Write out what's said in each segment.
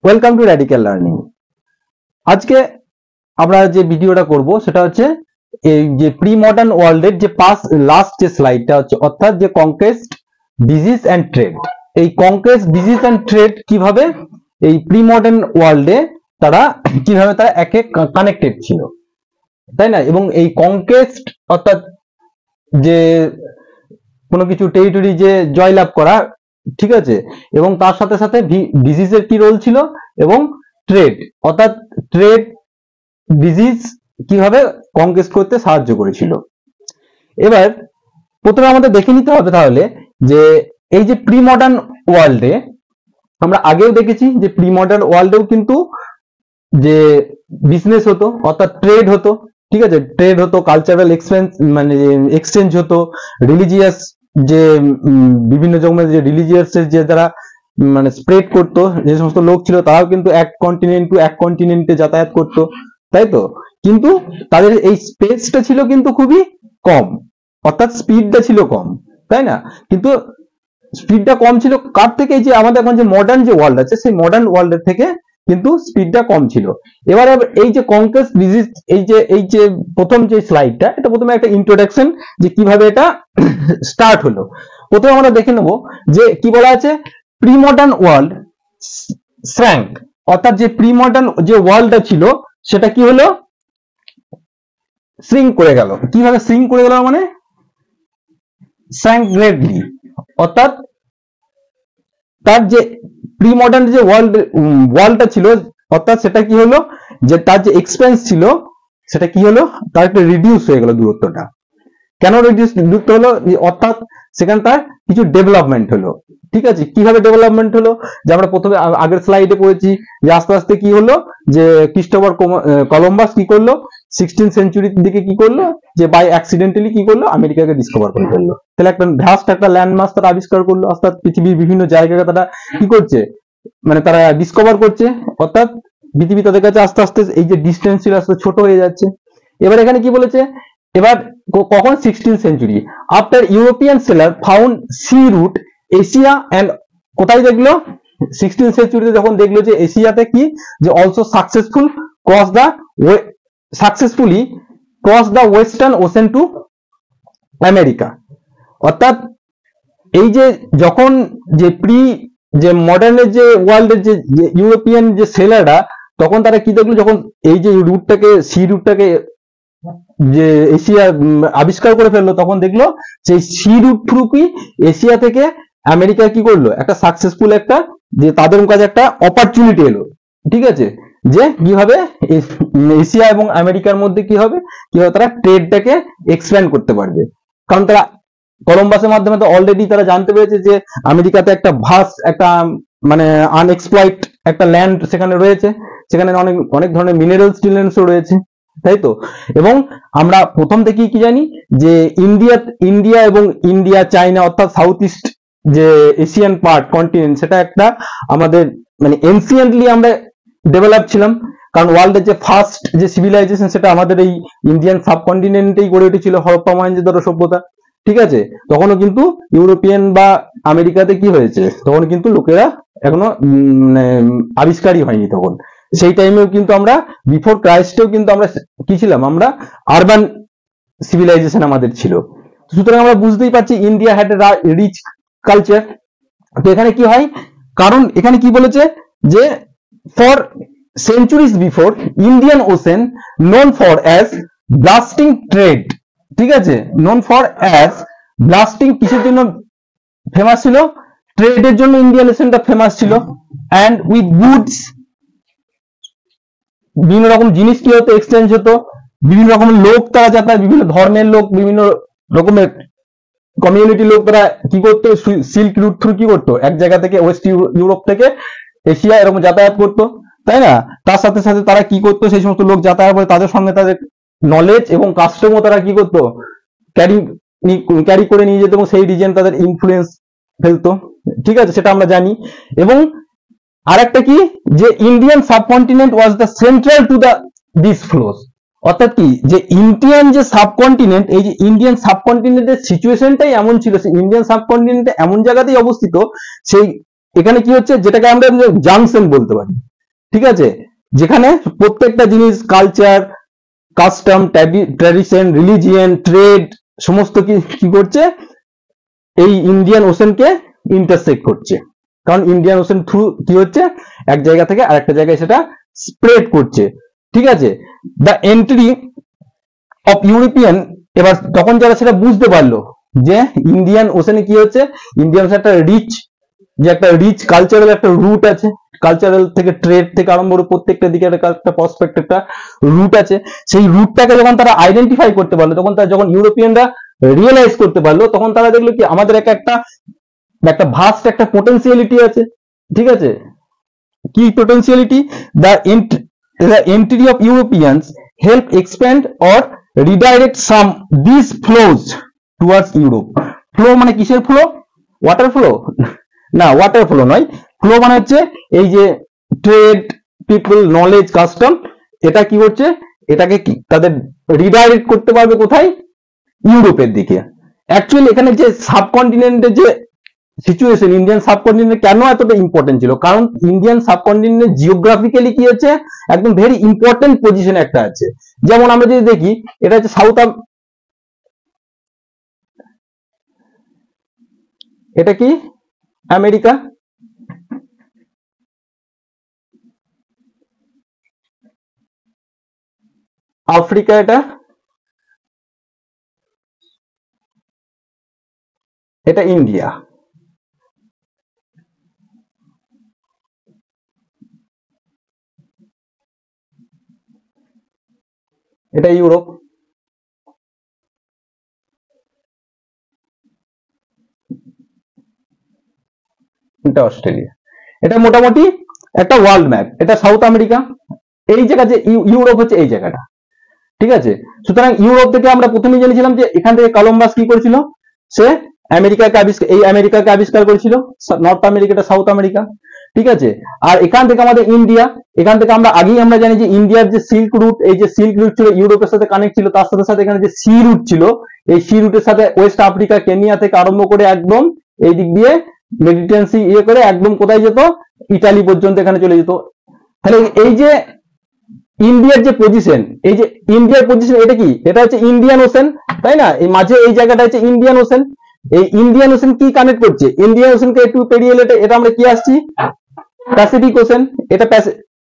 Welcome to radical learning. আজকে আমরা যে ভিডিওটা করব সেটা হচ্ছে এই যে প্রি মডার্ন ওয়ার্ল্ডের যে লাস্ট যে স্লাইডটা হচ্ছে, অর্থাৎ যে কনকোয়েস্ট, ডিজিজ অ্যান্ড ট্রেড। এই কনকোয়েস্ট, ডিজিজ অ্যান্ড ট্রেড কিভাবে এই প্রি মডার্ন ওয়ার্ল্ডে তারা কিভাবে তারা একে কানেক্টেড ছিল, তাই না? এবং এই কনকোয়েস্ট অর্থাৎ যে কোনো কিছু টেরিটরি যে জয়লাভ করা, ঠিক আছে, এবং তার সাথে সাথে ডিজিজের কি রোল ছিল, এবং ট্রেড অর্থাৎ ট্রেড ডিজিজ কিভাবে কনকোয়েস্ট করতে সাহায্য করেছিল। এবার প্রথমে আমাদের দেখে নিতে হবে তাহলে যে এই যে প্রি মডার্ন ওয়ার্ল্ডে আমরা আগেও দেখেছি যে প্রি মডার্ন ওয়ার্ল্ডেও কিন্তু যে বিজনেস হতো অর্থাৎ ট্রেড হতো, ঠিক আছে, ট্রেড হতো, কালচারাল এক্সচেঞ্জ হতো, রিলিজিয়াস যে বিভিন্ন রকমের যে রিলিজিয়াস যে যারা স্প্রেড করতো, যে সমস্ত লোক ছিল তারাও কিন্তু এক কন্টিনেন্ট টু এক কন্টিনেন্টে যাতায়াত করতো, তাই তো। কিন্তু তাদের এই স্পেসটা ছিল কিন্তু খুবই কম, অর্থাৎ স্পিডটা ছিল কম, তাই না? কিন্তু স্পিডটা কম ছিল কার থেকে? যে আমাদের এখন যে মডার্ন যে ওয়ার্ল্ড আছে সেই মডার্ন ওয়ার্ল্ডের থেকে কিন্তু স্পিডটা কম ছিল। এবার এই যে কনকোয়েস্ট ডিজিজ, এই যে প্রথম যে স্লাইডটা, এটা প্রথমে একটা ইন্ট্রোডাকশন যে কিভাবে এটা স্টার্ট হলো। প্রথমে আমরা দেখে নেব যে কি বলা আছে, প্রি মডার্ন ওয়ার্ল্ড শ্র্যাঙ্ক, অর্থাৎ যে প্রি মডার্ন যে ওয়ার্ল্ডটা ছিল সেটা কি হলো, শ্রিঙ্ক করে গেল। কিভাবে শ্রিঙ্ক করে গেল? মানে শ্র্যাঙ্ক গ্রেটলি, অর্থাৎ তার যে প্রি মডার্ন যে ওয়ার্ল্ডটা ছিল, অর্থাৎ সেটা কি হলো যে তার যে এক্সপেন্স ছিল সেটা কি হলো, তার একটা রিডিউস হয়ে গেল দূরত্বটা। কেন দূরত্ব হলো? অর্থাৎ সেখানে তার কিছু ডেভেলপমেন্ট হলো, ঠিক আছে। কিভাবে ডেভেলপমেন্ট হলো? যে আমরা প্রথমে আগের স্লাইডে পড়েছি যে আস্তে আস্তে কি হলো যে ক্রিস্টোফার কলম্বাস কি করলো, 16th সেঞ্চুরির দিকে কি করলো, যে বাই অ্যাক্সিডেন্টালি কি করলো, আমেরিকাকে ডিসকভার করে ফেললো। তাহলে একটা ভাস্ট একটা ল্যান্ডমাস তারা আবিষ্কার করলো। অর্থাৎ পৃথিবীর বিভিন্ন জায়গাকে তারা কি করছে, তারা ডিসকভার করছে, অর্থাৎ পৃথিবী তাদের কাছে আস্তে আস্তে এই যে ডিস্টেন্স ছিল আস্তে ছোট হয়ে যাচ্ছে। এবার এখানে কি বলেছে, এবার কখন? 16th century, after European sailor found sea route Asia and কোথায় দেখলো? 16th সেঞ্চুরিতে যখন দেখলো যে এশিয়াতে কি, যে also successfully cross the western ocean to America. অর্থাৎ এই যে যখন যে মডার্নের যে ওয়ার্ল্ডের যে ইউরোপিয়ান যে সেলাররা, তখন তারা কি দেখলো, যখন এই যে সি রুটটাকে যে এশিয়া আবিষ্কার করে ফেললো, তখন দেখলো যে সি রুট থ্রু কি এশিয়া থেকে আমেরিকা কি করলো, একটা সাকসেসফুল একটা যে তাদের কাছে একটা অপরচুনিটি এলো, ঠিক আছে, যে কিভাবে এশিয়া এবং আমেরিকার মধ্যে কিভাবে তারা ট্রেডটাকে এক্সপ্যান্ড করতে পারবে। কারণ তারা কলম্বাসের মাধ্যমে তো অলরেডি তারা জানতে পেরেছে যে আমেরিকাতে একটা একটা আনএক্সপ্লয়েড একটা ল্যান্ড সেখানে রয়েছে, সেখানে অনেক অনেক ধরনের মিনারেলসও রয়েছে, তাই তো। এবং আমরা প্রথম থেকেই কি জানি যে ইন্ডিয়া এবং চায়না অর্থাৎ সাউথ ইস্ট যে এশিয়ান পার্ট কন্টিনেন্ট, সেটা একটা আমাদের এনসিয়েন্টলি আমরা ডেভেলপ ছিলাম। কারণ ওয়ার্ল্ডের যে ফার্স্ট যে সিভিলাইজেশন সেটা আমাদের এই ইন্ডিয়ান সাবকন্টিনেন্টেই গড়ে উঠেছিল, হরপ্পা মহেঞ্জোদারো সভ্যতা, ঠিক আছে। তখনও কিন্তু ইউরোপিয়ান বা আমেরিকাতে কি হয়েছে, তখন কিন্তু লোকেরা এখনো আবিষ্কারই হয়নি তখন। সেই টাইমেও কিন্তু আমরা বিফোর ক্রাইস্টেও কিন্তু আমরা কি ছিলাম, আমরা আরবান সিভিলাইজেশন আমাদের ছিল। সুতরাং আমরা বুঝতেই পারছি India had a rich culture. তো এখানে কি হয়, কারণ এখানে কি বলেছে যে for centuries before Indian Ocean known for as blasting trade, ঠিক আছে, নোন ফর অ্যাজ ব্লাস্টিং কিসের জন্য ফেমাস ছিল? ট্রেডের জন্য ইন্ডিয়ান ওশেনটা ফেমাস ছিল। অ্যান্ড উইথ গুডস, বিভিন্ন রকম জিনিস কি হতো, এক্সচেঞ্জ হতো, বিভিন্ন রকমের লোক তারা যাতায়াত, বিভিন্ন ধর্মের লোক, বিভিন্ন রকমের কমিউনিটি লোক তারা কি করতো, সিল্ক রুট থ্রু কি করতো, এক জায়গা থেকে ওয়েস্ট ইউরোপ থেকে এশিয়া এরকম যাতায়াত করতো, তাই না। তার সাথে সাথে তারা কি করতো, সেই সমস্ত লোক যাতায়াত করে তাদের সঙ্গে তাদের নলেজ এবং কাস্টমও তারা কি করতো, ক্যারি করে নিয়ে যেত এবং সেই রিজন তাদের ইনফ্লুয়েন্স ফেলতো, ঠিক আছে, সেটা আমরা জানি। এবং আরেকটা কি, যে Indian subcontinent was the central to this flows. অর্থাৎ কি, যে ইন্ডিয়ান যে সাবকন্টিনেন্ট, এই যে ইন্ডিয়ান সাবকন্টিনেন্টের সিচুয়েশনটাই এমন ছিল, সেই ইন্ডিয়ান সাবকন্টিনেন্টে এমন জায়গাতেই অবস্থিত, সেই এখানে কি হচ্ছে, যেটাকে আমরা জাংশন বলতে পারি, ঠিক আছে, যেখানে প্রত্যেকটা জিনিস culture, custom, tradition, religion, trade সমস্ত কি করছে, এই ইন্ডিয়ান ওশেনকে ইন্টারসেক্ট করছে। কারণ ইন্ডিয়ান ওশেন থ্রু কি হচ্ছে, এক জায়গা থেকে আরেকটা জায়গায় সেটা স্প্রেড করছে। ঠিক আছে, দ্য এন্ট্রি অফ ইউরোপিয়ান, এবার তখন যারা সেটা বুঝতে পারলো যে ইন্ডিয়ান ওশেনে কি হচ্ছে, ইন্ডিয়ান ওশেন একটা রিচ কালচারাল একটা রুট আছে, কালচারাল থেকে ট্রেড থেকে আরম্ভ করে প্রত্যেকটা দিকে একটা প্রসপেক্ট একটা রুট আছে। সেই রুটটাকে যখন তারা আইডেন্টিফাই করতে পারলো, তখন তারা যখন ইউরোপিয়ানরা রিয়েলাইজ করতে পারলো, তখন তারা দেখলো কি আমাদের একটা ভাস্ট একটা পোটেনশিয়ালিটি আছে। ঠিক আছে, কি potentiality, the entry of Europeans help expand or redirect some this flows towards Europe. Flow মানে কিসের ফ্লো, ওয়াটার ফ্লো না, ওয়াটার ফ্লো নয়, ফ্লো মানে হচ্ছে এই যে ট্রেড, পিপল, নলেজ, কাস্টম, এটা কি হচ্ছে, এটাকে কি তাদের রিডাইরেক্ট করতে পারবে কোথায়, ইউরোপের দিকে। অ্যাকচুয়ালি এখানে যে সাবকন্টিনেন্টের যে সিচুয়েশন, ইন্ডিয়ান সাবকন্টিনেন্ট কেন এতটা ইম্পর্টেন্ট ছিল, কারণ ইন্ডিয়ান সাবকন্টিনেন্ট জিওগ্রাফিক্যালি কি হচ্ছে, একদম ভেরি ইম্পর্টেন্ট পজিশন একটা আছে। যেমন আমরা যদি দেখি, এটা হচ্ছে এটা কি আমেরিকা, আফ্রিকা, এটা ইন্ডিয়া, এটা ইউরোপ, এটা অস্ট্রেলিয়া। এটা মোটামুটি একটা ওয়ার্ল্ড ম্যাপ। এটা সাউথ আমেরিকা, এই জায়গা যে ইউরোপ হচ্ছে এই জায়গাটা। ঠিক আছে, সুতরাং ইউরোপ থেকে আমরা প্রথমেই জেনেছিলাম যে এখান থেকে কলম্বাস কি করেছিল, সে আমেরিকাকে আবিষ্কার করেছিল, নর্থ আমেরিকাটা সাউথ আমেরিকা। ঠিক আছে, আর এখান থেকে আমাদের ইন্ডিয়া, এখান থেকে আমরা জানি যে ইন্ডিয়ার যে সিল্ক রুট, এই যে সিল্ক রুট ছিল ইউরোপের সাথে কানেক্ট ছিল, তার সাথে সাথে এখানে যে সি রুট ছিল, এই সি রুটের সাথে ওয়েস্ট আফ্রিকা, কেনিয়া থেকে আরম্ভ করে একদম এই দিক দিয়ে মেডিটেরিয়ান সি করে একদম কোথায় যেত, ইটালি পর্যন্ত এখানে চলে যেত। তাহলে এই যে ইন্ডিয়ার যে পজিশন, এই যে ইন্ডিয়ার পজিশন, এটা কি, এটা হচ্ছে ইন্ডিয়ান ওশেন, তাই না, এই মাঝে এই জায়গাটা হচ্ছে ইন্ডিয়ান ওশেন। এই ইন্ডিয়ান ওশেন কি কানেক্ট করছে, ইন্ডিয়ান ওশেনকে একটু পেরিয়ে এলে এটা আমরা কি আসছি, প্যাসিফিক ওশেন,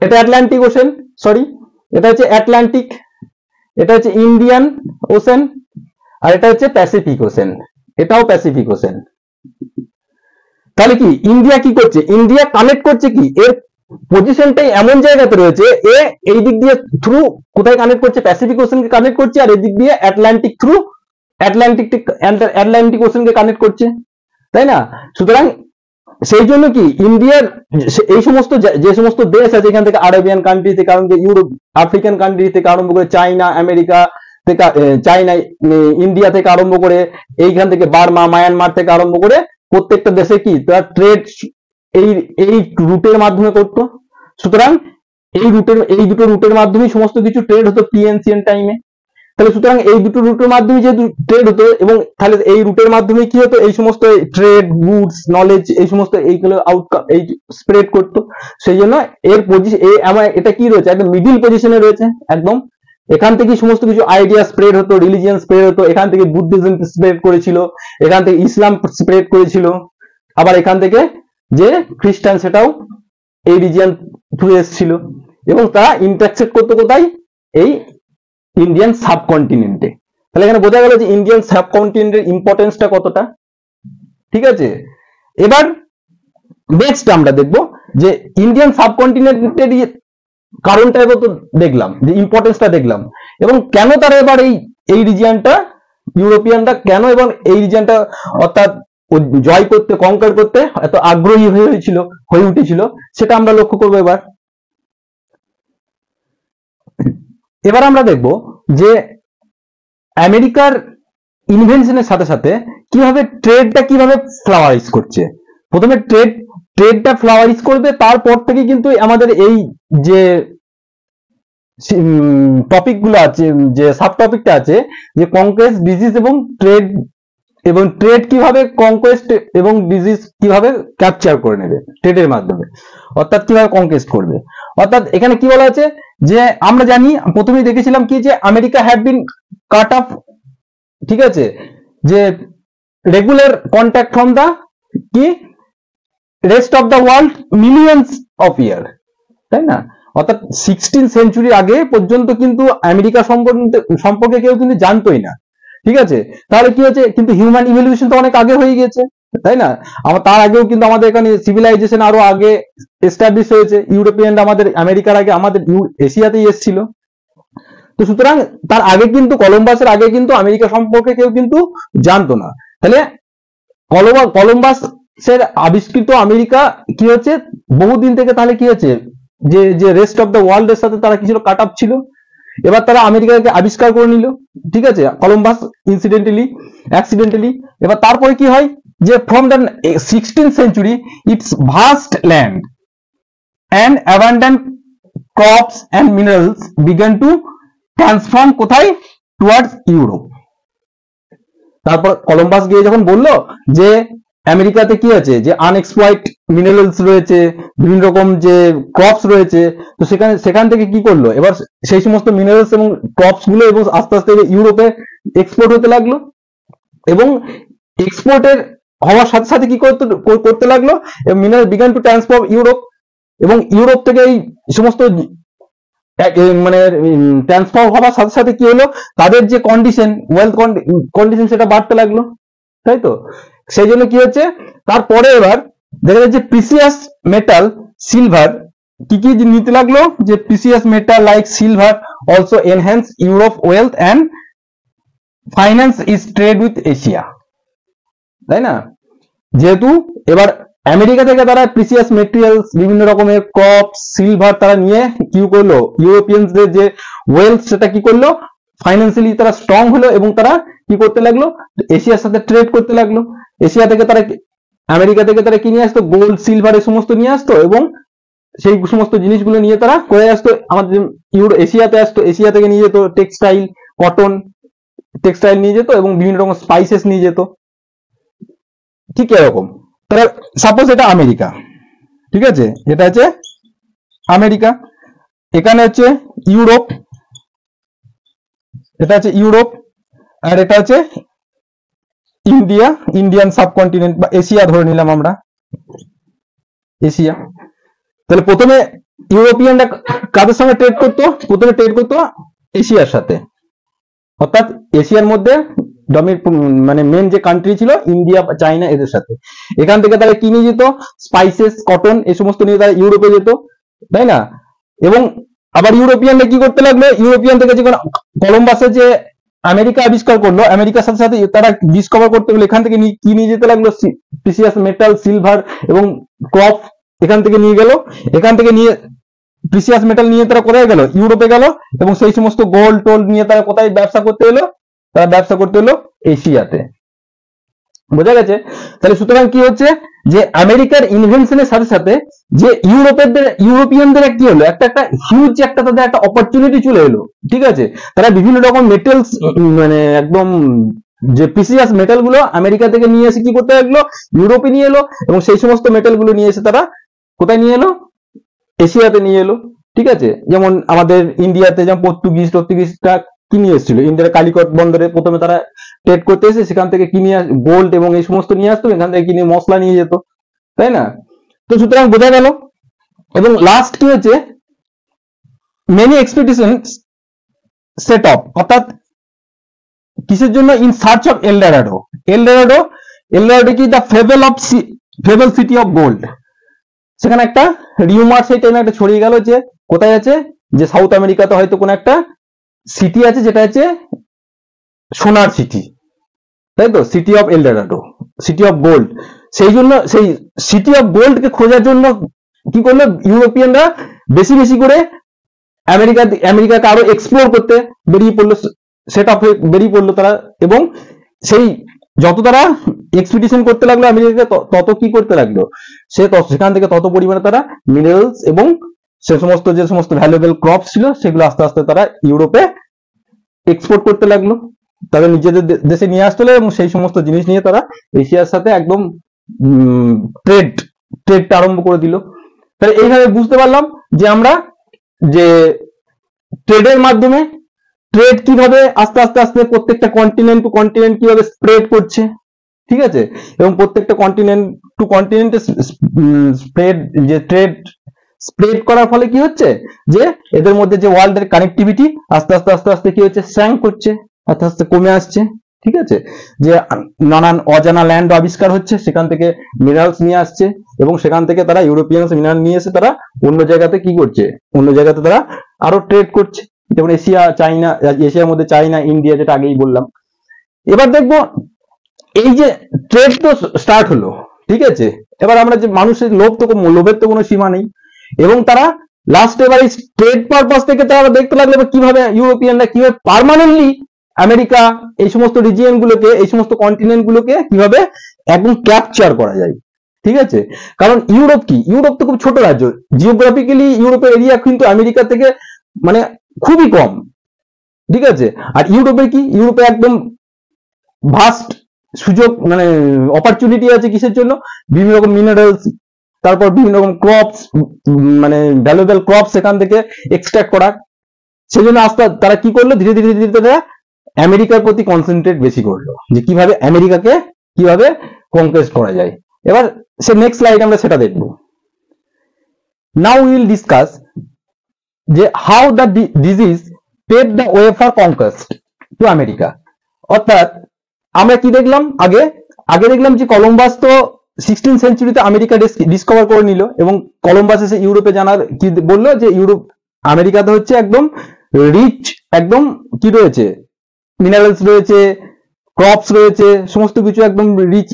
এটা আটলান্টিক ওশেন, সরি, এটা হচ্ছে আটলান্টিক, এটা হচ্ছে ইন্ডিয়ান ওশেন, আর এটা হচ্ছে প্যাসিফিক ওশেন, এটাও প্যাসিফিক ওশেন। তাহলে কি ইন্ডিয়া কি করছে, ইন্ডিয়া কানেক্ট করছে কি, এর পজিশনটাই এমন জায়গাতে রয়েছে, এই দিক দিয়ে থ্রু কোথায় কানেক্ট করছে, প্যাসিফিক ওশেনকে কানেক্ট করছে, আর এই দিক দিয়ে আটলান্টিক থ্রু আটলান্টিক ওশেনকে কানেক্ট করছে, তাই না। সুতরাং সেই জন্য কি ইন্ডিয়ার এই সমস্ত যে সমস্ত দেশ আছে, এখান থেকে আরবিয়ান কান্ট্রি থেকে আরম্ভ করে ইউরোপ, আফ্রিকান কান্ট্রি থেকে আরম্ভ করে চাইনা, আমেরিকা থেকে চাইনা, ইন্ডিয়া থেকে আরম্ভ করে এইখান থেকে বার্মা, মায়ানমার থেকে আরম্ভ করে প্রত্যেকটা দেশে কি তারা ট্রেড এই রুটের মাধ্যমে করতো। সুতরাং এই দুটো রুটের মাধ্যমে সমস্ত কিছু ট্রেড হতো প্রি এনসিয়েন্ট টাইমে। তাহলে সুতরাং এই দুটো রুটের মাধ্যমে যেহেতু ট্রেড হতো, এবং তাহলে এই রুটের মাধ্যমে কি হতো, এই সমস্ত ট্রেড, গুডস, নলেজ, এই সমস্ত এইগুলো আউটকাম এই স্প্রেড করতো। সেই জন্য এর পজিশন এটা কি রয়েছে, একদম মিডিল পজিশনে রয়েছে একদম। এখান থেকে সমস্ত কিছু আইডিয়া স্প্রেড হতো, রিলিজিয়ান স্প্রেড হতো, এখান থেকে বুদ্ধিজম স্প্রেড করেছিল, এখান থেকে ইসলাম স্প্রেড করেছিল, আবার এখান থেকে যে খ্রিস্টান সেটাও এই রিজিয়ন থ্রু এসেছিল, এবং তারা ইন্টারসেক্ট করতো কোথায়, এই ইন্ডিয়ান সাবকন্টিনেন্টে। তাহলে এখানে বোঝা গেল যে ইন্ডিয়ান সাবকন্টিনেন্টের ইম্পর্টেন্সটা কতটা। ঠিক আছে, এবার নেক্সট আমরা দেখবো যে ইন্ডিয়ান সাবকন্টিনেন্টের কারণটা এবার তো দেখলাম, যে ইম্পর্টেন্সটা দেখলাম, এবং কেন তারা এবার এই রিজিয়নটা ইউরোপিয়ানরা কেন এবং এই রিজিয়নটা অর্থাৎ জয় করতে, কঙ্কার করতে এত আগ্রহী হয়ে উঠেছিল, সেটা আমরা লক্ষ্য করবো। এবার আমরা দেখব যে আমেরিকার ইনভেনশনের সাথে সাথে কিভাবে ট্রেডটা কিভাবে ফ্লাওয়ারিশ করছে। প্রথমে ট্রেডটা ফ্লাওয়ারিশ করবে, তারপর থেকে কিন্তু আমাদের এই যে টপিকগুলো আছে, যে সাব টপিকটা আছে, যে কনকোয়েস্ট, ডিজিজ এবং ট্রেড কিভাবে কনকোয়েস্ট এবং ডিজিজ কিভাবে ক্যাপচার করে নেবে ট্রেডের মাধ্যমে। অর্থাৎ কিভাবে কনকেস্ট করবে। অর্থাৎ এখানে কি বলা আছে যে আমরা জানি প্রথমেই দেখেছিলাম কি যে America have been cut off, ঠিক আছে, যে রেগুলার কন্ট্যাক্ট ফ্রম দা কি rest of the world millions of year, তাই না? অর্থাৎ 16th সেঞ্চুরি আগে পর্যন্ত কিন্তু আমেরিকা সম্পর্কে কেউ কিন্তু জানতোই না, ঠিক আছে। তাহলে কি হচ্ছে, কিন্তু হিউম্যান ইভলিউশন তো অনেক আগে হয়ে গেছে, তাই না? তার আগেও কিন্তু আমাদের এখানে সিভিলাইজেশন আরো আগে এস্টাবলিশ হয়েছে। ইউরোপিয়ান আমাদের আমেরিকার আগে আমাদের এশিয়াতেই এসেছিল। তো সুতরাং তার আগে কিন্তু কলম্বাসের আগে কিন্তু আমেরিকা সম্পর্কে কেউ কিন্তু জানতো না। তাহলে কলম্বাসের আবিষ্কৃত আমেরিকা কি হচ্ছে বহুদিন থেকে, তাহলে কি হচ্ছে যে রেস্ট অফ দ্য ওয়ার্ল্ড এর সাথে তারা কি ছিল, কাট আপ ছিল। এবার তারা আমেরিকাকে আবিষ্কার করে নিল, ঠিক আছে, কলম্বাস অ্যাক্সিডেন্টালি। এবার তারপরে কি হয় যে from the 16th century it's vast land and abundant crops and minerals began to transform কোথায়, টুয়ার্ডস ইউরোপ। তারপর কলম্বাস গিয়ে যখন বলল যে আমেরিকাতে কি আছে, যে আনএক্সপ্লয়েড মিনারেলস রয়েছে, বিভিন্ন রকম যে ক্রপস রয়েছে, তো সেখান থেকে কি করলো, এবার সেই সমস্ত মিনারেলস এবং ক্রপস গুলো এবং আস্তে আস্তে ইউরোপে এক্সপোর্ট হতে লাগলো। এবং এক্সপোর্টের হওয়ার সাথে সাথে কি করতে লাগলো, mineral began to transform Europe. এবং ইউরোপ থেকে এই সমস্ত মানে ট্রান্সফার হওয়ার সাথে সাথে কি হলো, তাদের যে কন্ডিশন, ওয়েলথ কন্ডিশন সেটা বাড়তে লাগলো, তাই তো। সেই জন্য কি হচ্ছে, তারপরে এবার দেখা যাচ্ছে প্রিসিয়াস মেটাল সিলভার কি কি নিতে লাগলো, যে precious metal like silver also enhance Europe wealth and finance is trade with Asia, তাই না। যেহেতু এবার আমেরিকা থেকে তারা প্রিসিয়াস মেটেরিয়ালস, বিভিন্ন রকমের ক্রপ, সিলভার তারা নিয়ে কি করলো, ইউরোপিয়ানদের যে ওয়েলথ সেটা কি করলো, ফাইন্যান্সিয়ালি তারা স্ট্রং হলো এবং তারা কি করতে লাগলো, এশিয়ার সাথে ট্রেড করতে লাগলো। এশিয়া থেকে তারা, আমেরিকা থেকে তারা কি নিয়ে আসতো, গোল্ড, সিলভার এই সমস্ত নিয়ে আসতো এবং সেই সমস্ত জিনিসগুলো নিয়ে তারা করে আসতো আমাদের এশিয়াতে আসতো। এশিয়া থেকে নিয়ে যেত টেক্সটাইল, কটন টেক্সটাইল নিয়ে যেত এবং বিভিন্ন রকম স্পাইসেস নিয়ে যেত, ঠিক এরকম। তারা সাপোজ এটা আমেরিকা, ঠিক আছে, এটা হচ্ছে আমেরিকা, এখানে হচ্ছে ইউরোপ, এটা হচ্ছে ইউরোপ, আর এটা হচ্ছে ইন্ডিয়ান সাবকন্টিনেন্ট বা এশিয়া ধরে নিলাম আমরা, এশিয়া। তাহলে প্রথমে ইউরোপিয়ানরা কাদের সঙ্গে ট্রেড করতো, প্রথমে ট্রেড করতো এশিয়ার সাথে, অর্থাৎ এশিয়ার মধ্যে মানে মেন যে কান্ট্রি ছিল ইন্ডিয়া, চাইনা, এদের সাথে। এখান থেকে তারা কি নিয়ে যেত, স্পাইসেস, কটন এই সমস্ত নিয়ে তারা ইউরোপে যেত, তাই না। এবং আবার ইউরোপিয়ানরা কি করতে লাগলো, ইউরোপিয়ান থেকে যখন কলম্বাসে যে আমেরিকা আবিষ্কার করলো, আমেরিকার সাথে সাথে তারা ডিসকভার করতে গেলে এখান থেকে কি নিয়ে যেতে লাগলো, প্রিসিয়াস মেটাল, সিলভার এবং ক্রপ এখান থেকে নিয়ে গেল। এখান থেকে নিয়ে প্রিসিয়াস মেটাল নিয়ে তারা কোথায় গেল, ইউরোপে গেল। এবং সেই সমস্ত গোল্ড টোল্ড নিয়ে তারা কোথায় ব্যবসা করতে এলো, তারা ব্যবসা করতে হলো এশিয়াতে, বোঝা গেছে। তাহলে সুতরাং কি হচ্ছে, যে আমেরিকার ইনভেনশনের সাথে সাথে যে ইউরোপিয়ানদের কি হলো, একটা হিউজ একটা তাদের একটা অপরচুনিটি চলে এলো, ঠিক আছে। তারা বিভিন্ন রকম মেটেলস, মানে একদম যে প্রিসিয়াস মেটাল গুলো আমেরিকা থেকে নিয়ে এসে কি করতে লাগলো, ইউরোপে নিয়ে এলো এবং সেই সমস্ত মেটাল গুলো নিয়ে এসে তারা কোথায় নিয়ে এলো, এশিয়াতে নিয়ে এলো, ঠিক আছে। যেমন আমাদের ইন্ডিয়াতে যেমন পর্তুগিজটা কি নিয়ে এসেছিল, ইন্ডিয়ার কালিকট বন্দরে প্রথমে তারা ট্রেড করতে এসে সেখান থেকে কি নিয়ে গোল্ড এবং এই সমস্ত নিয়ে আসতো, এখান থেকে কিনে মশলা নিয়ে যেত, তাই না। তো সুতরাং বোঝা গেল। এবং লাস্ট কি হচ্ছে, মেনি এক্সপেডিশন সেট অফ, অর্থাৎ কিসের জন্য, in search of Eldorado. Eldorado কি, the fable city of gold. সেখানে একটা রিউমার সেই টাইমে একটা ছড়িয়ে গেল যে কোথায় আছে, যে সাউথ আমেরিকাতে হয়তো কোন একটা সিটি আছে যেটা হচ্ছে সোনার সিটি, তাই তো, city of Eldorado, city of gold. সেই জন্য সেই সিটি অফ গোল্ড কে খোঁজার জন্য কি করলো, ইউরোপিয়ানরা বেশি বেশি করে আমেরিকাকে আরো এক্সপ্লোর করতে বেরিয়ে পড়লো তারা। এবং সেই যত তারা এক্সপিডিশন করতে লাগলো আমেরিকাকে, তত কি করতে লাগলো, সেখান থেকে তত পরিমাণে তারা মিনারেলস এবং যে সমস্ত ভ্যালুয়েবল ক্রপস ছিল সেগুলো আস্তে আস্তে তারা ইউরোপে এক্সপোর্ট করতে লাগলো, তাদের নিজেদের দেশে নিয়ে আসতে লাগলো এবং সেই সমস্ত জিনিস নিয়ে তারা এশিয়ার সাথে একদম ট্রেডটা আরম্ভ করে দিল। তাহলে এইভাবে বুঝতে পারলাম যে আমরা যে ট্রেডের মাধ্যমে ট্রেড কিভাবে আস্তে আস্তে আস্তে প্রত্যেকটা কন্টিনেন্ট টু কন্টিনেন্ট কিভাবে স্প্রেড করছে, ঠিক আছে, এবং প্রত্যেকটা কন্টিনেন্ট টু কন্টিনেন্টে স্প্রেড যে ট্রেড স্প্রেড করার ফলে কি হচ্ছে যে এদের মধ্যে যে ওয়ার্ল্ডের কানেক্টিভিটি আস্তে আস্তে আস্তে আস্তে কি হচ্ছে, শ্র্যাঙ্ক করছে, আস্তে আস্তে কমে আসছে, ঠিক আছে, যে নানান অজানা ল্যান্ড আবিষ্কার হচ্ছে, সেখান থেকে মিনারেলস নিয়ে আসছে এবং সেখান থেকে তারা ইউরোপিয়ানস মিনারেল নিয়ে এসে তারা অন্য জায়গাতে কি করছে, অন্য জায়গাতে তারা আরো ট্রেড করছে, যেমন এশিয়া চাইনা, এশিয়ার মধ্যে চাইনা ইন্ডিয়া, যেটা আগেই বললাম। এবার দেখবো এই যে ট্রেড তো স্টার্ট হলো, ঠিক আছে, এবার আমরা যে মানুষের লোভের তো কোনো সীমা নেই, এবং তারা লাস্ট এবার এই ট্রেড পারপাস থেকে তারা দেখতে লাগলো কিভাবে ইউরোপিয়ানরা কিভাবে পার্মানেন্টলি আমেরিকা এই সমস্ত রিজিয়ন গুলোকে, এই সমস্ত কন্টিনেন্ট গুলোকে কিভাবে একদম ক্যাপচার করা যায়, ঠিক আছে। কারণ ইউরোপ কি, ইউরোপ তো খুব ছোট রাজ্য, জিওগ্রাফিক্যালি ইউরোপের এরিয়া কিন্তু আমেরিকা থেকে মানে খুবই কম, ঠিক আছে। আর ইউরোপের কি, ইউরোপে একদম ভাস্ট সুযোগ মানে অপরচুনিটি আছে, কিসের জন্য, বিভিন্ন রকম মিনারেলস, তারপর বিভিন্ন রকম ক্রপস, মানে ভ্যালুয়েবল ক্রপস সেখান থেকে এক্সট্রাক্ট করা। সেজন্য আস্তে তারা কি করলো, ধীরে ধীরে ধীরে ধীরে আমেরিকার প্রতি কনসেন্ট্রেট বেশি করলো, যে কিভাবে আমেরিকাকে কিভাবে কনকোয়েস্ট করা যায়। এবার সে নেক্সট স্লাইড আমরা সেটা দেখব। নাও উইল ডিসকাস যে how the disease pave the way for conquest to America. অর্থাৎ আমরা কি দেখলাম, আগে দেখলাম যে কলম্বাস তো 16th সেঞ্চুরিতে আমেরিকা ডিসকভার করে নিল, এবং কলম্বাস এসে ইউরোপে জানার কি বললো যে ইউরোপ আমেরিকাতে হচ্ছে একদম রিচ, একদম কি রয়েছে, মিনারেলস রয়েছে, ক্রপস রয়েছে, সমস্ত কিছু একদম রিচ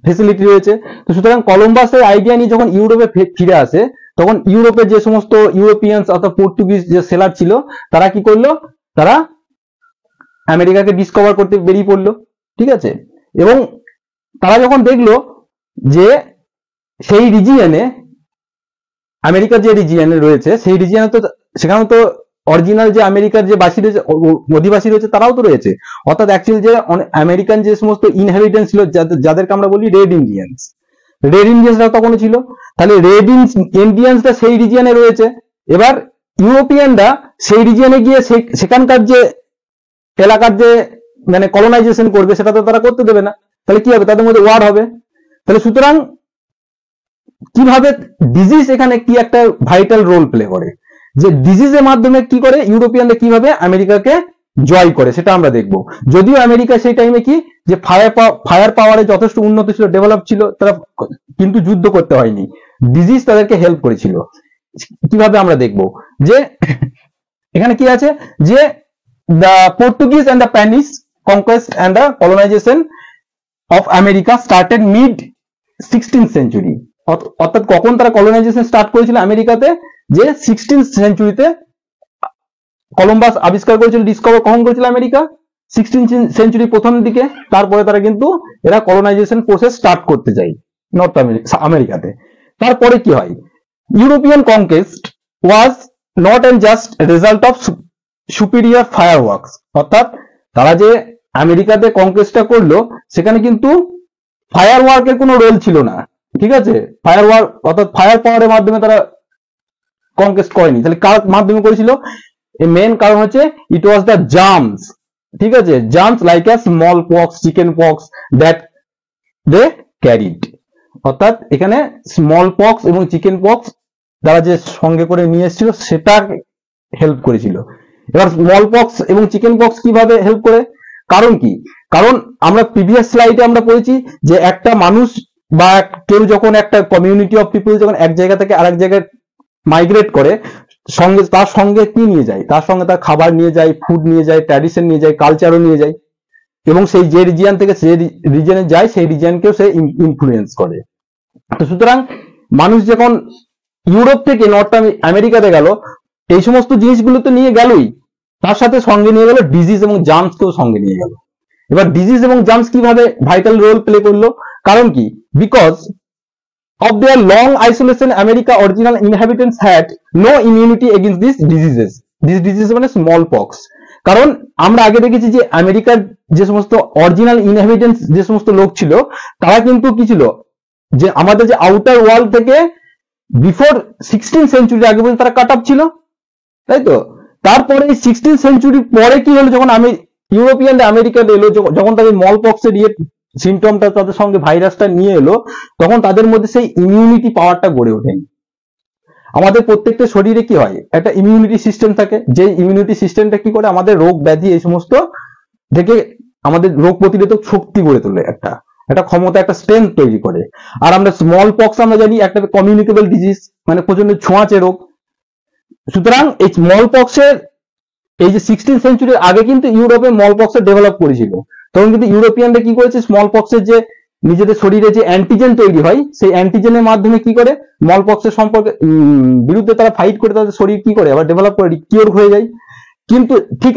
ফেসিলিটি রয়েছে। তো সুতরাং কলম্বাসের আইডিয়া নিয়ে যখন ইউরোপে ফিরে আসে, তখন ইউরোপে যে সমস্ত ইউরোপিয়ানস অর্থাৎ পর্তুগিজ যে সেলার ছিল, তারা কি করলো, তারা আমেরিকাকে ডিসকভার করতে বেরিয়ে পড়লো, ঠিক আছে। এবং তারা যখন দেখলো যে সেই রিজিয়নে, আমেরিকার যে রিজিয়নে রয়েছে, সেই রিজিয়নে তো সেখানে তো অরিজিনাল যে আমেরিকার যে বাসী রয়েছে, অধিবাসী রয়েছে, তারাও তো রয়েছে। অর্থাৎ অ্যাকচুয়ালি যে আমেরিকান যে সমস্ত ইনহেরিটেন্স ছিল, যাদেরকে আমরা বলি রেড ইন্ডিয়ান্স, রেড ইন্ডিয়ান্সরা তখনও ছিল। তাহলে রেড ইন্ডিয়ান্সরা সেই রিজিয়নে রয়েছে। এবার ইউরোপিয়ানরা সেই রিজিয়নে গিয়ে সেখানকার যে এলাকার যে মানে কলোনাইজেশন করবে, সেটা তো তারা করতে দেবে না। তাহলে কি হবে, তাদের মধ্যে ওয়ার হবে। তাহলে সুতরাং কিভাবে ডিজিজ এখানে কি একটা ভাইটাল রোল প্লে করে, যে ডিজিজের মাধ্যমে কি করে ইউরোপিয়ানরা কিভাবে আমেরিকাকে জয় করে, সেটা আমরা দেখব। যদিও আমেরিকা সেই টাইমে কি যে ফায়ার পাওয়ারে যথেষ্ট উন্নত ছিল, ডেভেলপ ছিল, তারা কিন্তু যুদ্ধ করতে হয়নি, ডিজিজ তাদেরকে হেল্প করেছিল। কিভাবে আমরা দেখব যে এখানে কি আছে, যে the Portuguese and the Spanish conquest and the colonization of America started mid 16th century। অর্থাৎ কখন তারা কলোনাইজেশন স্টার্ট করেছিল আমেরিকাতে, যে 16th সেঞ্চুরিতে কলম্বাস আবিষ্কার করেছিল, ডিসকভার কখন করেছিল আমেরিকা, 16th সেঞ্চুরি প্রথম দিকে। তারপরে তারা কিন্তু এরা কলোনাইজেশন প্রসেস স্টার্ট করতে যায় নর্থ আমেরিকাতে। তারপরে কি হয়, European conquest was not and just result of superior fire works. অর্থাৎ তারা যে আমেরিকাতে কনকোয়েস্টটা করলো, সেখানে কিন্তু ফায়ার ওয়ার্কের কোনো রোল ছিল না, ঠিক আছে। ফায়ার ওয়ার্ক অর্থাৎ ফায়ার পাওয়ারের মাধ্যমে তারা কনকোয়েস্ট করেনি। তাহলে কার মাধ্যমে করেছিল, এই মেন কারণ হচ্ছে ইট ওয়াজ দ্য জার্মস, ঠিক আছে, germs like a smallpox, chicken pox that they carried. অর্থাৎ এখানে স্মল পক্স এবং চিকেন পক্স তারা যে সঙ্গে করে নিয়ে এসেছিল, সেটা হেল্প করেছিল। এবার স্মল পক্স এবং চিকেন পক্স কিভাবে হেল্প করে, কারণ কি, কারণ আমরা প্রিভিয়াস স্লাইডে আমরা পড়েছি যে একটা মানুষ বা কেউ যখন একটা কমিউনিটি অফ পিপল যখন এক জায়গা থেকে আরেক জায়গায় মাইগ্রেট করে, তার সঙ্গে কি নিয়ে যায়, তার সঙ্গে তার খাবার নিয়ে যায়, ফুড নিয়ে যায়, ট্র্যাডিশন নিয়ে যায়, কালচারও নিয়ে যায়, এবং সেই যে রিজিয়ন থেকে যে রিজিয়নে যায়, সেই রিজিয়নকেও সে ইনফ্লুয়েন্স করে। তো সুতরাং মানুষ যখন ইউরোপ থেকে নর্থ আমেরিকাতে গেল, এই সমস্ত জিনিসগুলো তো নিয়ে গেলই, তার সাথে সঙ্গে নিয়ে গেল ডিজিজ এবং জার্মসকেও সঙ্গে নিয়ে গেল। এবার ডিজিজ এবং জার্মস কিভাবে ভাইটাল রোল প্লে করলো, কারণ কি, because of their long isolation, America original inhabitants had no immunity against these diseases. These diseases মানে স্মল পক্স। কারণ আমরা আগে দেখেছি যে আমেরিকার যে সমস্ত অরিজিনাল ইনহ্যাবিটেন্টস যে সমস্ত লোক ছিল, তারা কিন্তু কি ছিল, যে আমাদের যে আউটার ওয়ার্ল্ড থেকে বিফোর 16th সেঞ্চুরি আগে পর্যন্ত তারা কাট আপ ছিল, তাই তো। তারপরে 16th সেঞ্চুরির পরে কি হলো, যখন ইউরোপিয়ান আমেরিকাতে এলো, যখন তাদের মল পক্সের সিমটমটা তাদের সঙ্গে ভাইরাসটা নিয়ে এলো, তখন তাদের মধ্যে সেই ইমিউনিটি পাওয়ারটা গড়ে ওঠেনি। আমাদের প্রত্যেকটা শরীরে কি হয়, একটা ইমিউনিটি সিস্টেম থাকে, যে ইমিউনিটি সিস্টেমটা কি করে আমাদের রোগ ব্যাধি এই সমস্ত থেকে আমাদের রোগ প্রতিরোধক শক্তি গড়ে তোলে, একটা ক্ষমতা, একটা স্ট্রেংথ তৈরি করে। আর আমরা স্মল পক্স আমরা জানি একটা কমিউনিকেবল ডিজিজ, মানে প্রচন্ড ছোঁয়াচে রোগ। সুতরাং এই স্মল পক্সের এই যে 16th সেঞ্চুরির আগে কিন্তু ইউরোপে স্মল পক্সের ডেভেলপ করেছিল, তখন কিন্তু ইউরোপিয়ানরা কি করেছে, স্মল পক্সের যে নিজেদের শরীরে যে অ্যান্টিজেন তৈরি হয়, সেই অ্যান্টিজেনের মাধ্যমে কি করে স্মল পক্সের সম্পর্কে বিরুদ্ধে তারা ফাইট করে, তাদের শরীর কি করে আবার ডেভেলপ করে কিওর হয়ে যায়। কিন্তু ঠিক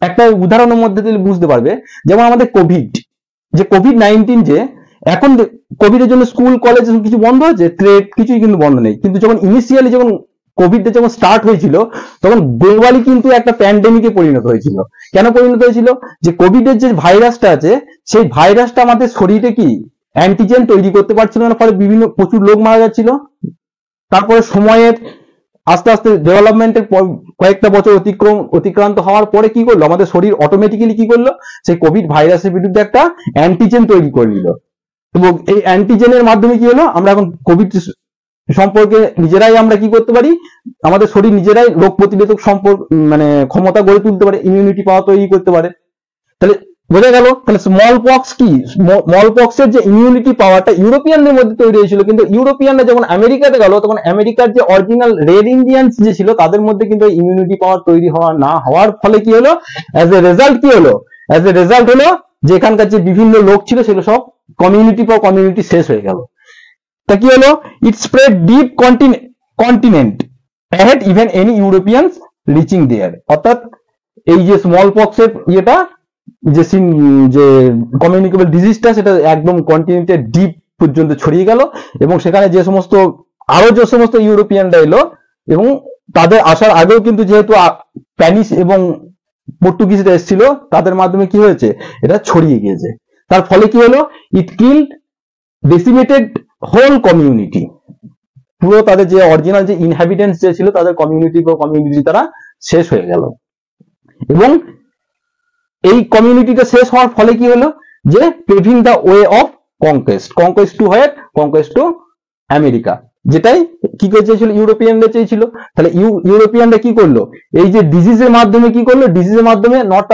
একটা উদাহরণের মধ্যে দিলে বুঝতে পারবে, যেমন আমাদের কোভিড-19 যে এখন কোভিডের জন্য স্কুল কলেজ কিছু বন্ধ হয়েছে, ট্রেড কিছুই কিন্তু বন্ধ নেই, কিন্তু যখন ইনিশিয়ালি যখন কোভিডটা যখন স্টার্ট হয়েছিল, তখন গ্লোবালি কিন্তু একটা প্যান্ডেমিকে পরিণত হয়েছিল। কেন পরিণত হয়েছিল, যে কোভিডের যে ভাইরাসটা আছে, সেই ভাইরাসটা আমাদের শরীরে কি অ্যান্টিজেন তৈরি করতে পারছিল না, ফলে প্রচুর লোক মারা যাচ্ছিল। তারপরে সময়ের আস্তে আস্তে ডেভেলপমেন্টের কয়েকটা বছর অতিক্রান্ত হওয়ার পরে কি করলো, আমাদের শরীর অটোমেটিক্যালি কি করলো, সেই কোভিড ভাইরাসের বিরুদ্ধে একটা অ্যান্টিজেন তৈরি করে নিল। এবং এই অ্যান্টিজেনের মাধ্যমে কি হলো, আমরা এখন কোভিড সম্পর্কে নিজেরাই আমরা কি করতে পারি, আমাদের শরীর নিজেরাই রোগ প্রতিরোধক মানে ক্ষমতা গড়ে তুলতে পারে, ইমিউনিটি পাওয়ার তৈরি করতে পারে। তাহলে বোঝা গেল, তাহলে স্মল পক্স কি, স্মল পক্সের যে ইমিউনিটি পাওয়ারটা ইউরোপিয়ানদের মধ্যে তৈরি হয়েছিল, কিন্তু ইউরোপিয়ানরা যখন আমেরিকাতে গেল, তখন আমেরিকার যে অরিজিনাল রেড ইন্ডিয়ান্স যে ছিল, তাদের মধ্যে কিন্তু ইমিউনিটি পাওয়ার তৈরি হওয়ার ফলে কি হলো, অ্যাজ এ রেজাল্ট হলো যে এখানকার যে বিভিন্ন লোক ছিল, সেগুলো সব কমিউনিটি শেষ হয়ে গেল। তা কি হলো, it spread deep continent ahead even any Europeans reaching there. অর্থাৎ এই যে স্মল পক্সের ইয়েটা, যে কমিউনিকেবল ডিজিজটা, সেটা একদম কন্টিনেন্টের ডিপ পর্যন্ত ছড়িয়ে গেল, এবং সেখানে যে সমস্ত ইউরোপিয়ানরা এলো, এবং তাদের আসার আগেও কিন্তু যেহেতু স্প্যানিশ এবং পর্তুগিজরা এসেছিল, তাদের মাধ্যমে কি হয়েছে, এটা ছড়িয়ে গিয়েছে। তার ফলে কি হলো, ইট কিল্ড ডেসিমেটেড হোল কমিউনিটি, পুরো তাদের যে অরিজিনাল যে ইনহ্যাবিটেন্টস যে ছিল, তাদের কমিউনিটি তারা শেষ হয়ে গেল। এবং এই কমিউনিটিটা শেষ হওয়ার ফলে কি হলো, যে paving the way of conquest to America, যেটাই কি করে চেয়েছিল, ইউরোপিয়ানরা চেয়েছিল। তাহলে ইউরোপিয়ানরা কি করলো, এই যে ডিজিজের মাধ্যমে কি করলো, ডিজিজের মাধ্যমে নর্থ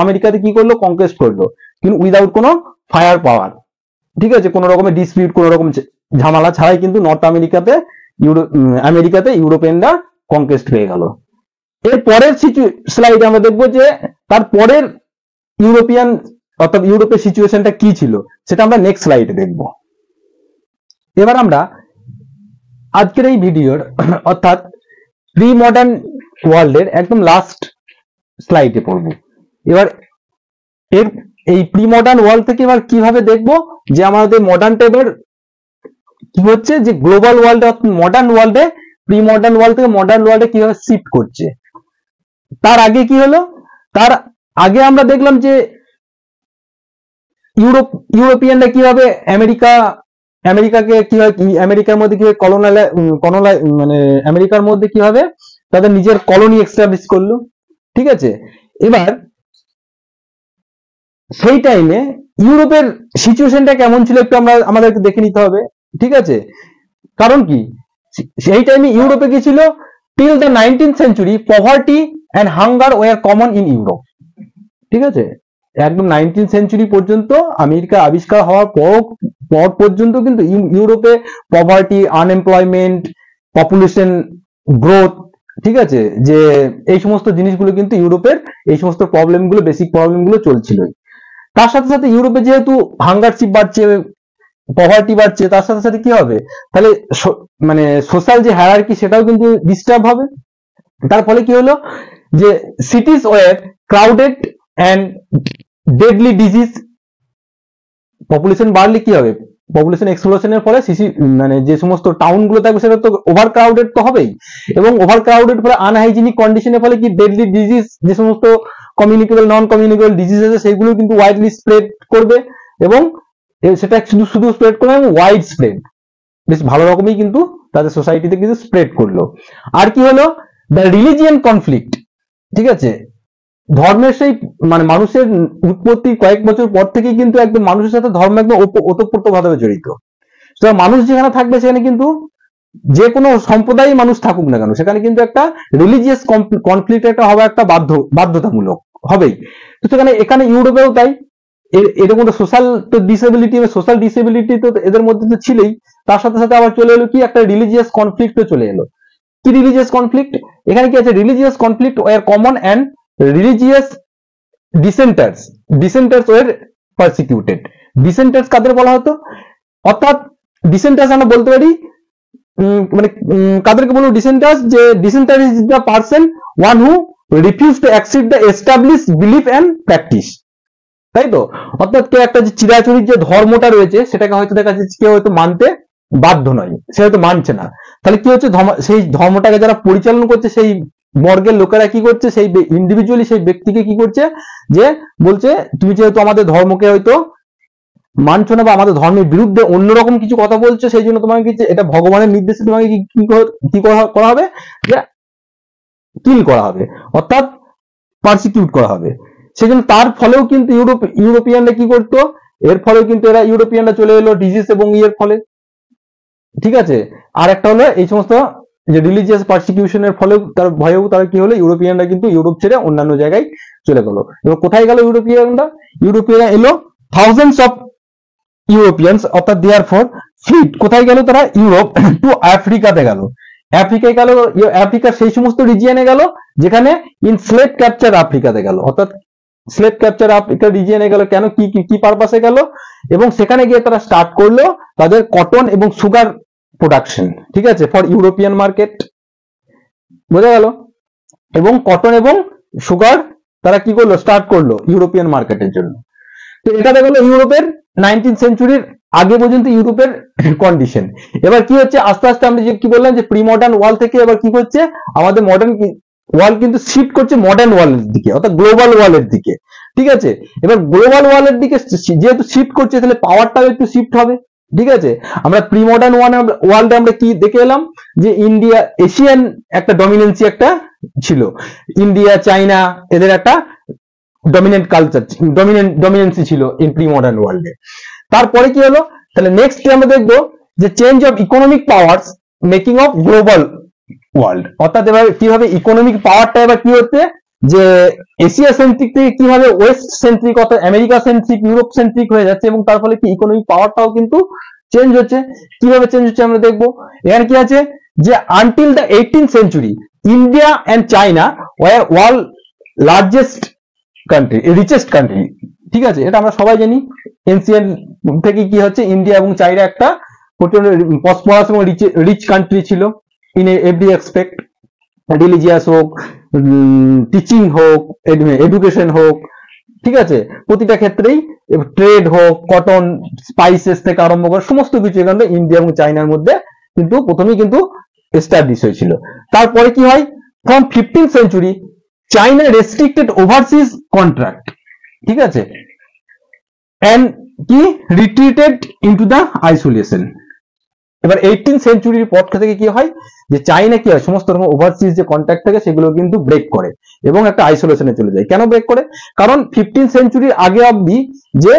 আমেরিকাতে কি করলো, কনকোয়েস্ট করলো, কিন্তু উইদাউট কোনো ফায়ার পাওয়ার, ঠিক আছে, কোন রকমের ডিসপিউট, কোন রকম ঝামেলা ছাড়াই কিন্তু নর্থ আমেরিকাতে ইউরোপিয়ানরা কনকোয়েস্ট হয়ে গেল। এর পরের স্লাইডে আমরা দেখবো যে তার পরের ইউরোপের সিচুয়েশনটা কি ছিল, সেটা আমরা নেক্সট স্লাইডে দেখব। এবার আমরা আজকের এই ভিডিওর অর্থাৎ প্রি মডার্ন ওয়ার্ল্ডের একদম লাস্ট স্লাইডে পড়ব। এবার এই প্রি মডার্ন ওয়ার্ল্ড থেকে এবার কিভাবে দেখবো যে আমাদের মডার্ন টেবের কি হচ্ছে, যে গ্লোবাল ওয়ার্ল্ডে মডার্ন ওয়ার্ল্ডে, প্রি মডার্ন ওয়ার্ল্ড থেকে মডার্ন ওয়ার্ল্ডে কিভাবে শিফট করছে। তার আগে কি হলো, তার আগে আমরা দেখলাম যে ইউরোপিয়ানরা কিভাবে আমেরিকাকে কিভাবে আমেরিকার মধ্যে কিভাবে মানে আমেরিকার মধ্যে কিভাবে তাদের নিজের কলোনি এস্টাবলিশ করলো, ঠিক আছে। এবার সেই টাইমে ইউরোপের সিচুয়েশনটা কেমন ছিল একটু আমাদেরকে দেখে নিতে হবে, ঠিক আছে। কারণ কি, সেই টাইমে ইউরোপে কি ছিল, till the 19th century poverty and hunger were common in Europe, ঠিক আছে। একদম 19th সেঞ্চুরি পর্যন্ত, আমেরিকা আবিষ্কার হওয়ার পর পর্যন্ত কিন্তু ইউরোপে পভার্টি, আনএমপ্লয়মেন্ট, পপুলেশন গ্রোথ, ঠিক আছে, যে এই সমস্ত জিনিসগুলো কিন্তু ইউরোপের এই সমস্ত প্রবলেমগুলো, বেসিক প্রবলেমগুলো চলছিল। তার সাথে সাথে ইউরোপে যেহেতু হাঙ্গারশিপ বাড়ছে, পভার্টি বাড়ছে, তার সাথে সাথে কি হবে, তাহলে মানে সোশ্যাল যে হায়ারার্কি সেটাও কিন্তু ডিস্টার্ব হবে। তার ফলে কি হলো, যে cities were crowded and deadly disease. Population বাড়লে কি হবে, পপুলেশন এক্সপ্লোশনের ফলে মানে যে সমস্ত টাউন গুলো থাকবে সেটা তো ওভার ক্রাউডেড তো হবেই, এবং ওভার ক্রাউডেড ফলে আনহাইজিনিক কন্ডিশনের ফলে কি ডেডলি ডিজিজ, যে সমস্ত কমিউনিকেবল নন কমিউনিকেবল ডিজিজ আছে সেগুলো কিন্তু ওয়াইডলি স্প্রেড করবে, এবং সেটা শুধু স্প্রেড করবে এবং ওয়াইড স্প্রেড, বেশ ভালো রকমই কিন্তু তাদের সোসাইটিতে কিন্তু স্প্রেড করলো। আর কি হলো, দ্য রিলিজিয়ান কনফ্লিক্ট, ঠিক আছে, ধর্মের সেই মানে মানুষের উৎপত্তি কয়েক বছর পর থেকেই কিন্তু একদম মানুষের সাথে ধর্ম একদম ওতপ্রোতভাবে জড়িত। সুতরাং মানুষ যেখানে থাকবে সেখানে কিন্তু যে কোনো সম্প্রদায় মানুষ থাকুক না কেন সেখানে কিন্তু একটা রিলিজিয়াস কনফ্লিক্ট একটা হবে, একটা বাধ্যতামূলক হবেই। তো সেখানে এখানে ইউরোপেও তাই, এর মধ্যে সোশ্যাল ডিসেবিলিটি তো এদের মধ্যে তো ছিলই, তার সাথে সাথে আবার চলে এলো কি একটা রিলিজিয়াস কনফ্লিক্টও চলে এলো। কি রিলিজিয়াস কনফ্লিক্ট, এখানে কি আছে, religious conflict were common and religious dissenters were persecuted. Dissenters কাদের বলা হতো, অর্থাৎ ডিসেন্টার্স আমরা বলতে পারি মানে কাদেরকে বলবো ডিসেন্টার্স, যে dissenter is the person one who refuse to accept the establish belief and practice, তাই তো। অর্থাৎ কেউ একটা যে চিরাচরিত যে ধর্মটা রয়েছে সেটাকে হয়তো দেখা যাচ্ছে কেউ হয়তো মানতে বাধ্য নয়, সে হয়তো মানছে না, তাহলে কি হচ্ছে, সেই ধর্মটাকে যারা পরিচালনা করছে সেই বর্গের লোকেরা কি করছে, সেই ইন্ডিভিজুয়ালি সেই ব্যক্তিকে কি করছে, যে বলছে তুমি যেহেতু আমাদের ধর্মকে হয়তো মানছো না বা আমাদের ধর্মের বিরুদ্ধে অন্যরকম কিছু কথা বলছো, সেই জন্য তোমাকে কি এটা ভগবানের নির্দেশে তোমাকে কি করা হবে, যে কিল করা হবে, অর্থাৎ পারসিকিউট করা হবে। সেই জন্য তার ফলেও কিন্তু ইউরোপিয়ানরা কি করতো, এর ফলেও কিন্তু ইউরোপিয়ানরা চলে এলো ডিজিজ এবং ইয়ের ফলে, ঠিক আছে। আর একটা হলো এই সমস্ত যে রিলিজিয়াস পারসিকিউশনের ফলেও তার ভয়েও তারা কি হলো, ইউরোপিয়ানরা কিন্তু ইউরোপ ছেড়ে অন্যান্য জায়গায় চলে গেল। এবার কোথায় গেল ইউরোপিয়ানরা এলো থাউজেন্ডস অফ ইউরোপিয়ানস, অর্থাৎ দেয়ার ফর ফ্লিট কোথায় গেল, তারা ইউরোপ টু আফ্রিকাতে গেল। আফ্রিকায় গেল, আফ্রিকার সেই সমস্ত রিজিয়নে গেল যেখানে ইন স্লেভ ক্যাপচার আফ্রিকাতে গেল, অর্থাৎ স্লেভ ক্যাপচার আফ্রিকা রিজিয়নে গেল কেন, কি পারপাসে গেল, এবং সেখানে গিয়ে তারা স্টার্ট করলো তাদের কটন এবং সুগার প্রোডাকশন, ঠিক আছে, ফর ইউরোপিয়ান মার্কেট, বোঝা গেল। এবং কটন এবং সুগার তারা কি করলো, স্টার্ট করলো ইউরোপিয়ান মার্কেটের জন্য। তো এটা গেল ইউরোপের 19th সেঞ্চুরির আগে পর্যন্ত ইউরোপের কন্ডিশন। এবার কি হচ্ছে, আস্তে আস্তে আমরা যে কি বললাম যে প্রি মডার্ন ওয়ার্ল্ড থেকে এবার কি করছে, আমাদের মডার্ন ওয়ার্ল্ড কিন্তু শিফট করছে মডার্ন ওয়ার্ল্ডের দিকে, অর্থাৎ গ্লোবাল ওয়ার্ল্ডের দিকে, ঠিক আছে। এবার গ্লোবাল ওয়ার্ল্ডের দিকে যেহেতু শিফট করছে তাহলে পাওয়ারটাও একটু শিফট হবে, ঠিক আছে। আমরা প্রি মডার্ন ওয়ার্ল্ডে আমরা কি দেখে এলাম, যে ইন্ডিয়া এশিয়ান একটা ডমিনেন্সি একটা ছিল, ইন্ডিয়া চাইনা এদের একটা ডমিনেন্ট কালচার ডমিনেন্সি ছিল ইন প্রি মডার্ন ওয়ার্ল্ডে। তারপরে কি হলো, তাহলে নেক্সট আমরা দেখবো যে change of economic powers making of global world, অর্থাৎ এবার কিভাবে ইকোনমিক পাওয়ারটা এবার কি হচ্ছে, যে এশিয়া সেন্ট্রিক থেকে কিভাবে ওয়েস্ট সেন্ট্রিক অর্থাৎ আমেরিকা সেন্ট্রিক ইউরোপ সেন্ট্রিক হয়ে যাচ্ছে, এবং তার ফলে কি ইকোনমিক পাওয়ারটাও কিন্তু চেঞ্জ হচ্ছে। কিভাবে চেঞ্জ হচ্ছে আমরা দেখবো। এখানে কি আছে, যে until the 18th century India and China were world largest country, richest country, ঠিক আছে, এটা আমরা সবাই জানি। এনসিয়েন্ট থেকে কি হচ্ছে, ইন্ডিয়া এবং চাইনা একটা প্রসপারাস এবং রিচ কান্ট্রি ছিল ইন এভরি এক্সপেক্ট, রিলিজিয়াস হোক, টিচিং হোক, এডুকেশন হোক, ঠিক আছে, প্রতিটা ক্ষেত্রেই, ট্রেড হোক, কটন স্পাইসেস থেকে আরম্ভ করে সমস্ত কিছু এখানে ইন্ডিয়া এবং চাইনার মধ্যে কিন্তু প্রথমেই কিন্তু এস্টাবলিশ হয়েছিল। তারপরে কি হয়, from 15th century China restricted overseas contract, ঠিক আছে, এন্ড কি রিট্রিটেড ইনটু দ্য আইসোলেশন। এবার 18th সেঞ্চুরির পর থেকে কি হয়, যে চাইনা কি হয়, সমস্ত রকম ওভারসিজ যে কন্ট্রাক্ট থাকে সেগুলো কিন্তু ব্রেক করে এবং একটা আইসোলেশনে চলে যায়। কেন ব্রেক করে, কারণ 15th সেঞ্চুরির আগে অব্দি যে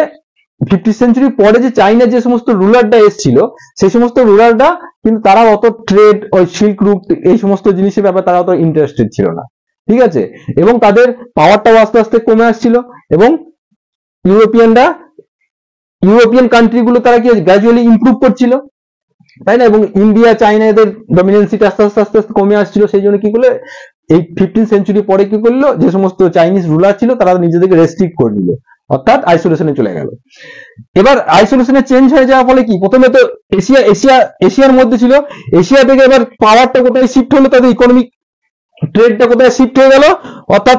50th সেঞ্চুরির পরে যে চাইনা যে সমস্ত রুলাররা এসেছিল সেই সমস্ত রুলাররা কিন্তু তারা অত ট্রেড, ওই সিল্ক রুট এই সমস্ত জিনিসের ব্যাপারে তারা অত ইন্টারেস্টেড ছিল না, ঠিক আছে, এবং তাদের পাওয়ারটাও আস্তে আস্তে কমে আসছিল, এবং ইউরোপিয়ান কান্ট্রিগুলো তারা কি গ্র্যাজুয়ালি ইমপ্রুভ করছিল, তাই না, এবং ইন্ডিয়া চাইনা এদের ডমিনেন্সিটা আস্তে আস্তে আস্তে আস্তে কমে আসছিল। সেই জন্য কি করলো, এই 15th সেঞ্চুরি পরে কি করলো, যে সমস্ত চাইনিজ রুলার ছিল তারা নিজেদেরকে রেস্ট্রিক্ট করে দিল, অর্থাৎ আইসোলেশনে চলে গেল। এবার আইসোলেশনে চেঞ্জ হয়ে যাওয়ার ফলে কি, প্রথমে তো এশিয়ার মধ্যে ছিল, এশিয়া থেকে এবার পাওয়ারটা কোথায় শিফট হলো, তাদের ইকোনমিক ট্রেডটা কোথায় শিফট হয়ে গেল, অর্থাৎ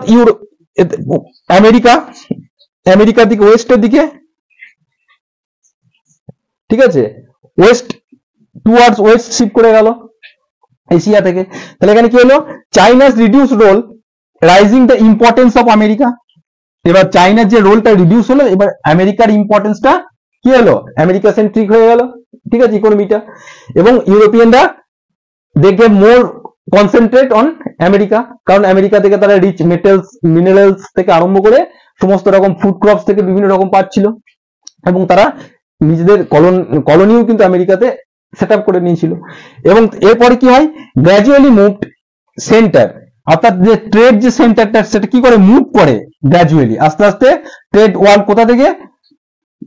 আমেরিকার দিকে, ওয়েস্টের দিকে, ঠিক আছে, ওয়েস্ট টুয়ার্ডস ওয়েস্ট শিফট করে গেল এশিয়া থেকে। তাহলে এখানে কি হলো, China's reduce role raising the importance of America. এবার চাইনার যে রোলটা রিডিউস হলো, এবার আমেরিকার ইম্পর্টেন্সটা কি হলো, আমেরিকা সেন্ট্রিক হয়ে গেল, ঠিক আছে, ইকোনমিটা, এবং ইউরোপিয়ানরা they gave more concentrate on America, কারণ আমেরিকা থেকে তারা রিচ মেটালস মিনারেলস থেকে আরম্ভ করে সমস্ত রকম ফুড ক্রপস থেকে বিভিন্ন রকম পাচ্ছিল, এবং তারা নিজেদের কলোনিও কিন্তু আমেরিকাতে সেট আপ করে নিয়েছিল। এবং এরপরে কি হয়, গ্র্যাজুয়ালি মুভড সেন্টার, অর্থাৎ যে ট্রেড যে সেন্টারটা সেটা কি করে মুভ করে গ্র্যাজুয়ালি, আস্তে আস্তে ট্রেড ওয়ার্ল্ড কোথা থেকে,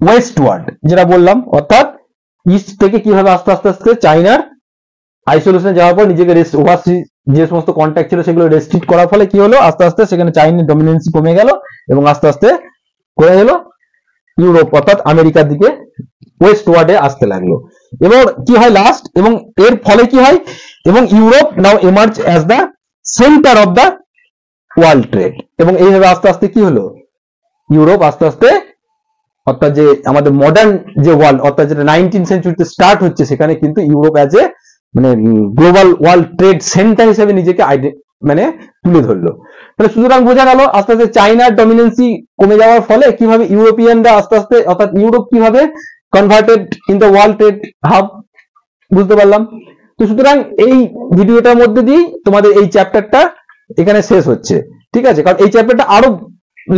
ওয়েস্ট ওয়ার্ল্ড যেটা বললাম, অর্থাৎ ইস্ট থেকে কিভাবে আস্তে আস্তে আস্তে চাইনার আইসোলেশনে যাওয়ার পর নিজেকে ওভারসিজ যে সমস্ত কন্ট্যাক্ট ছিল সেগুলো রেস্ট্রিক্ট করার ফলে কি হলো, আস্তে আস্তে সেখানে চাইনিজ ডমিনেন্সি কমে গেল এবং আস্তে আস্তে কমে গেল ইউরোপ অর্থাৎ আমেরিকার দিকে ওয়েস্ট ওয়ার্ডে আসতে লাগলো। এবং কি হয় লাস্ট, এবং এর ফলে কি হয়, এবং Europe now emerge as the centre of the world trade, এবং এইভাবে আস্তে আস্তে কি হলো, ইউরোপ আস্তে আস্তে অর্থাৎ যে আমাদের মডার্ন যে ওয়ার্ল্ড অর্থাৎ যেটা 19th সেঞ্চুরিতে স্টার্ট হচ্ছে, সেখানে কিন্তু ইউরোপ অ্যাজ এ মানে গ্লোবাল ওয়ার্ল্ড ট্রেড সেন্টার হিসেবে নিজেকে মানে তুলে ধরলো। তাহলে সুতরাং বোঝা গেল আস্তে আস্তে চাইনার ডমিনেন্সি কমে যাওয়ার ফলে কিভাবে ইউরোপিয়ানরা আস্তে আস্তে অর্থাৎ ইউরোপ কিভাবে converted in the world trade hub, বুঝতে পারলাম। তো সুতরাং এই ভিডিওটার মধ্যে দিয়ে তোমাদের এই চ্যাপ্টারটা এখানে শেষ হচ্ছে, ঠিক আছে, কারণ এই চ্যাপ্টারটা আরো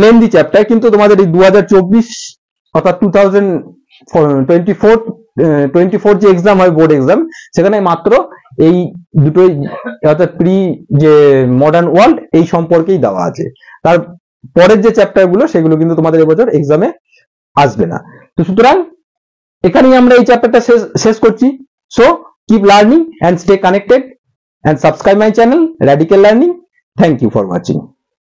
লেন্দি চ্যাপ্টার, কিন্তু তোমাদের এই 2024 অর্থাৎ 2024 যে এক্সাম হয় বোর্ড এক্সাম, সেখানে মাত্র এই দুটোই অর্থাৎ প্রি যে মডার্ন ওয়ার্ল্ড এই সম্পর্কেই দেওয়া আছে, তার পরের যে চ্যাপ্টার গুলো সেগুলো কিন্তু তোমাদের এবছর এক্সামে আসবে না। তো সুতরাং এখানেই আমরা এই চ্যাপ্টারটা শেষ করছি। So keep learning and stay connected and subscribe my channel Radical Learning. Thank you for watching.